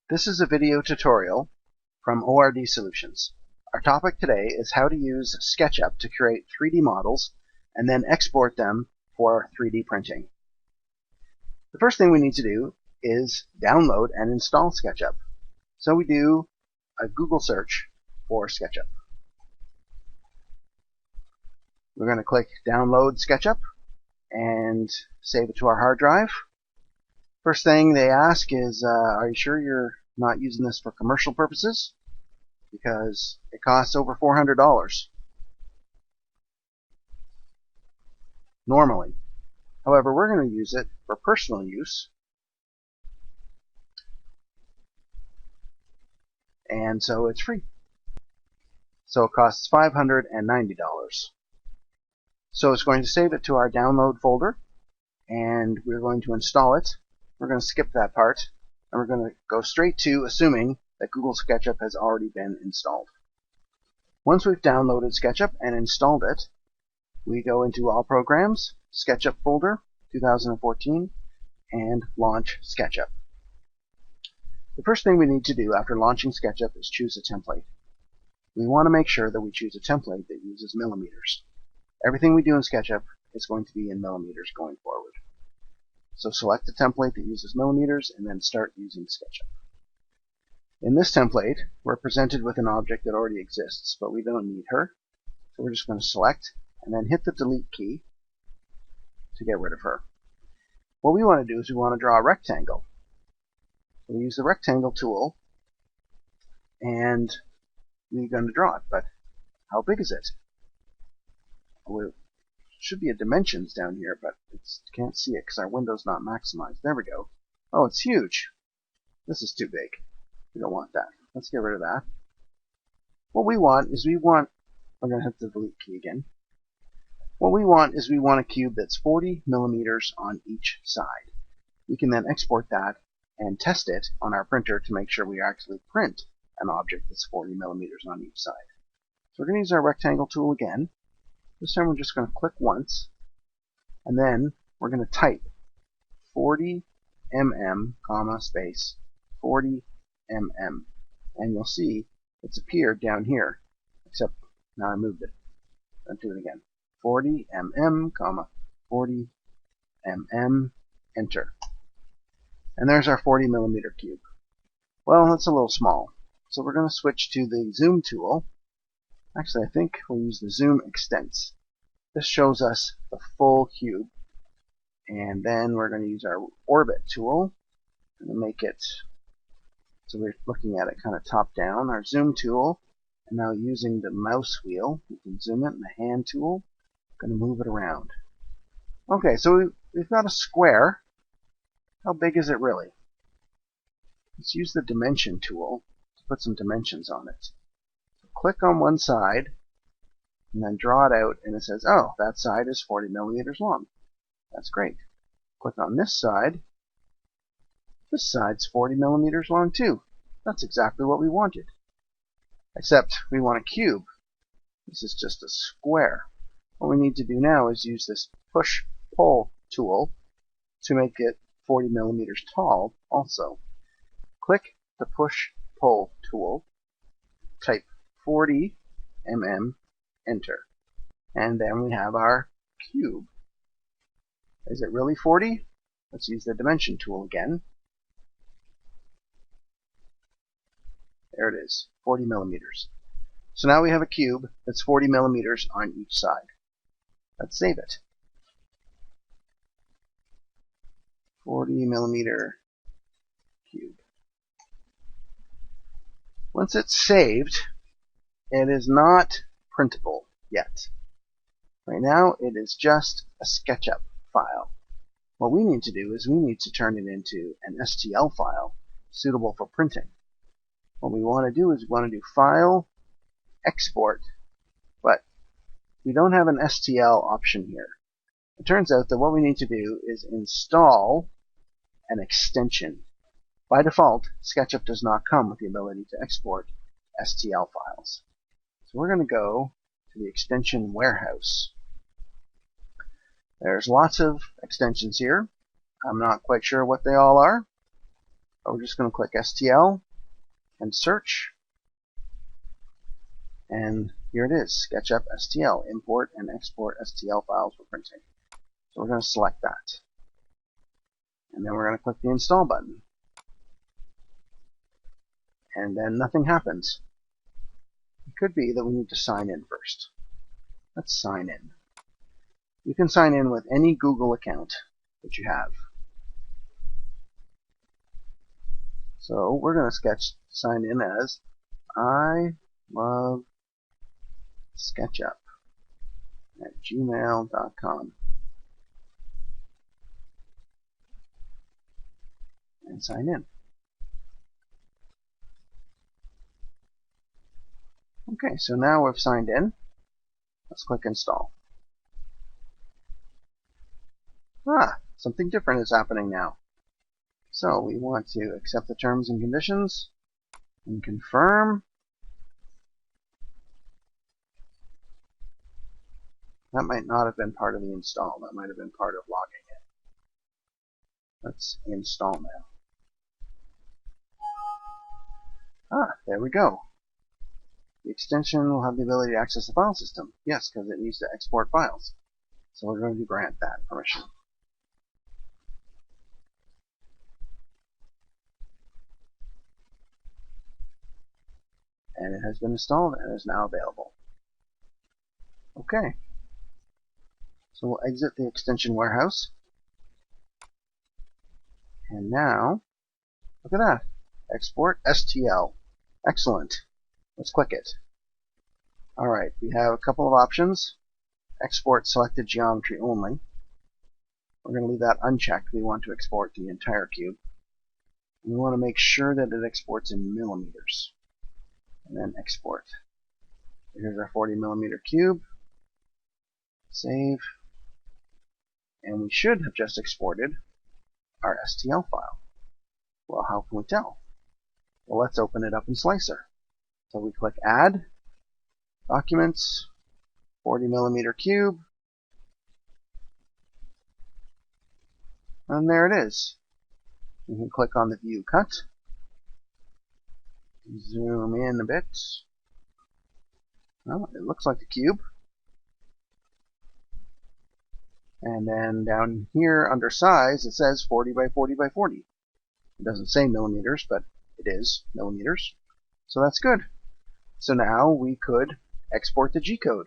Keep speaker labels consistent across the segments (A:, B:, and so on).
A: This is a video tutorial from ORD Solutions. Our topic today is how to use Sketchup to create 3D models and then export them for 3D printing. The first thing we need to do is download and install Sketchup. So we do a Google search for Sketchup. We're going to click Download Sketchup and save it to our hard drive. First thing they ask is, are you sure you're not using this for commercial purposes? Because it costs over $400 normally. However, we're going to use it for personal use, and so it's free. So it costs $590. So it's going to save it to our download folder, and we're going to install it. We're going to skip that part, and we're going to go straight to assuming that Google SketchUp has already been installed. Once we've downloaded SketchUp and installed it, we go into All Programs, SketchUp folder, 2014, and launch SketchUp. The first thing we need to do after launching SketchUp is choose a template. We want to make sure that we choose a template that uses millimeters. Everything we do in SketchUp is going to be in millimeters going forward. So select a template that uses millimeters and then start using SketchUp. In this template, we're presented with an object that already exists, but we don't need her. So we're just going to select and then hit the delete key to get rid of her. What we want to do is we want to draw a rectangle. So we use the rectangle tool and we're going to draw it, but how big is it? There should be a dimensions down here, but can't see it because our window's not maximized. There we go. Oh, it's huge. This is too big. We don't want that. Let's get rid of that. What we want is we're going to hit the delete key again. What we want is we want a cube that's 40 millimeters on each side. We can then export that and test it on our printer to make sure we actually print an object that's 40 millimeters on each side. So we're going to use our rectangle tool again. This time we're just going to click once, and then we're going to type 40 mm, comma, space, 40 mm. And you'll see it's appeared down here, except now I moved it. Let's do it again. 40 mm, comma, 40 mm, enter. And there's our 40 millimeter cube. Well, that's a little small. So we're going to switch to the zoom tool. Actually, I think we'll use the zoom extents. This shows us the full cube. And then we're going to use our orbit tool and make it so we're looking at it kind of top down. Our zoom tool, and now using the mouse wheel, we can zoom it, and the hand tool, going to move it around. Okay, so we've got a square. How big is it really? Let's use the dimension tool to put some dimensions on it. Click on one side and then draw it out, and it says, oh, that side is 40 millimeters long. That's great. Click on this side. This side's 40 millimeters long too. That's exactly what we wanted. Except we want a cube. This is just a square. What we need to do now is use this push-pull tool to make it 40 millimeters tall also. Click the push-pull tool, type 40 mm, enter. And then we have our cube. Is it really 40? Let's use the dimension tool again. There it is, 40 millimeters. So now we have a cube that's 40 millimeters on each side. Let's save it. 40 millimeter cube. Once it's saved, it is not printable yet. Right now it is just a SketchUp file. What we need to do is we need to turn it into an STL file suitable for printing. What we want to do is we want to do File, Export, but we don't have an STL option here. It turns out that what we need to do is install an extension. By default, SketchUp does not come with the ability to export STL files. So we're going to go to the extension warehouse. There's lots of extensions here. I'm not quite sure what they all are. But we're just going to click STL and search. And here it is, Sketchup STL, import and export STL files for printing. So we're going to select that. And then we're going to click the install button. And then nothing happens. It could be that we need to sign in first. Let's sign in. You can sign in with any Google account that you have. So we're going to sign in as I love SketchUp at gmail.com and sign in. Okay, so now we've signed in. Let's click install. Something different is happening now. So we want to accept the terms and conditions and confirm. That might not have been part of the install. That might have been part of logging in. Let's install now. There we go. The extension will have the ability to access the file system. Yes, because it needs to export files. So we're going to grant that permission. And it has been installed and is now available. Okay. So we'll exit the extension warehouse. And now, look at that. Export STL. Excellent. Let's click it. Alright, we have a couple of options. Export selected geometry only. We're going to leave that unchecked. We want to export the entire cube. And we want to make sure that it exports in millimeters. And then export. Here's our 40 millimeter cube. Save. And we should have just exported our STL file. Well, how can we tell? Well, let's open it up in Slicer. So we click Add, Documents, 40 millimeter cube, and there it is. You can click on the View Cut, zoom in a bit. Well, it looks like a cube. And then down here under size, it says 40 by 40 by 40. It doesn't say millimeters, but it is millimeters. So that's good. So now we could export the G-code.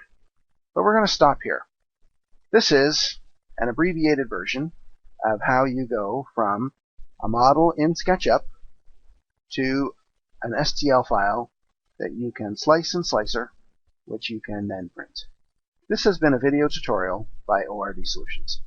A: But we're going to stop here. This is an abbreviated version of how you go from a model in SketchUp to an STL file that you can slice in Slicer, which you can then print. This has been a video tutorial by ORD Solutions.